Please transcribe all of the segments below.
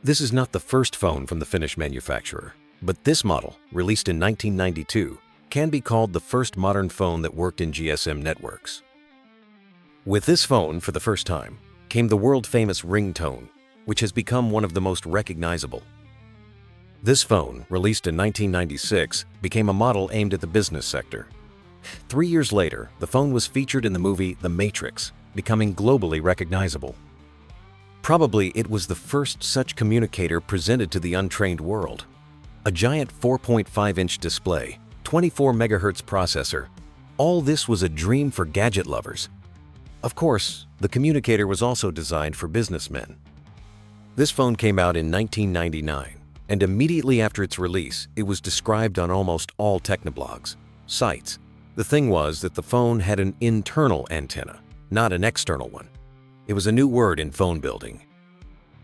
This is not the first phone from the Finnish manufacturer, but this model, released in 1992, can be called the first modern phone that worked in GSM networks. With this phone, for the first time, came the world-famous ringtone, which has become one of the most recognizable. This phone, released in 1996, became a model aimed at the business sector. 3 years later, the phone was featured in the movie The Matrix, becoming globally recognizable. Probably it was the first such communicator presented to the untrained world. A giant 4.5-inch display, 24 MHz processor. All this was a dream for gadget lovers. Of course, the communicator was also designed for businessmen. This phone came out in 1999, and immediately after its release, it was described on almost all technoblogs, sites. The thing was that the phone had an internal antenna, not an external one. It was a new word in phone building.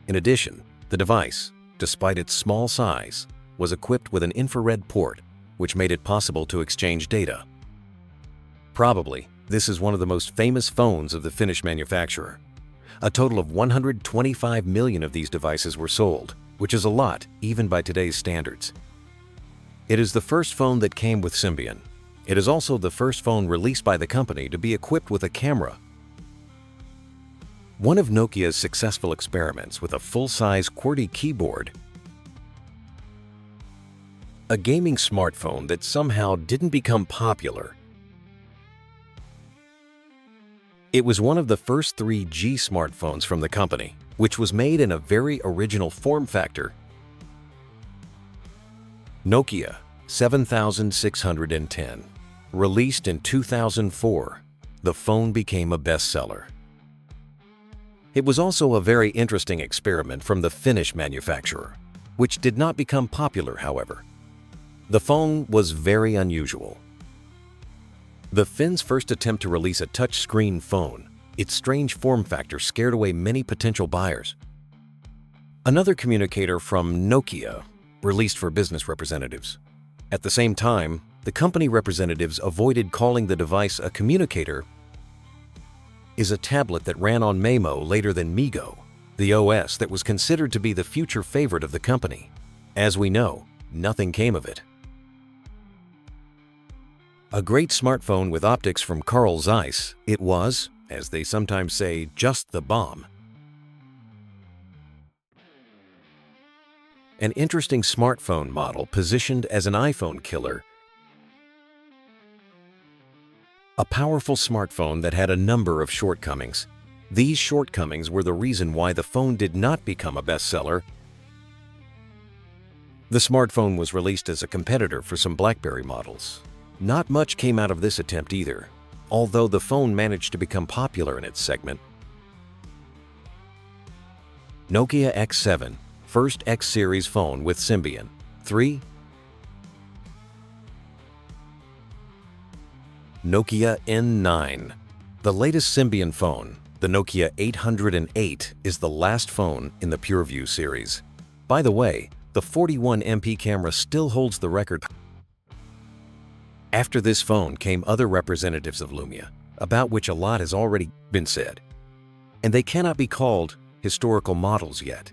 In addition, the device, despite its small size, was equipped with an infrared port, which made it possible to exchange data. Probably, this is one of the most famous phones of the Finnish manufacturer. A total of 125 million of these devices were sold, which is a lot, even by today's standards. It is the first phone that came with Symbian. It is also the first phone released by the company to be equipped with a camera. One of Nokia's successful experiments with a full-size QWERTY keyboard, a gaming smartphone that somehow didn't become popular. It was one of the first 3G smartphones from the company, which was made in a very original form factor. Nokia 7610. Released in 2004, the phone became a bestseller. It was also a very interesting experiment from the Finnish manufacturer, which did not become popular, however. The phone was very unusual. The Finns' first attempt to release a touchscreen phone, its strange form factor scared away many potential buyers. Another communicator from Nokia, released for business representatives. At the same time, the company representatives avoided calling the device a communicator. Is a tablet that ran on Maemo later than Migo, the OS that was considered to be the future favorite of the company. As we know, nothing came of it. A great smartphone with optics from Carl Zeiss, it was, as they sometimes say, just the bomb. An interesting smartphone model positioned as an iPhone killer. A powerful smartphone that had a number of shortcomings. These shortcomings were the reason why the phone did not become a bestseller. The smartphone was released as a competitor for some BlackBerry models. Not much came out of this attempt either, although the phone managed to become popular in its segment. Nokia X7, first X-series phone with Symbian. 3. Nokia N9. The latest Symbian phone, the Nokia 808, is the last phone in the PureView series. By the way, the 41MP camera still holds the record. After this phone came other representatives of Lumia, about which a lot has already been said, and they cannot be called historical models yet.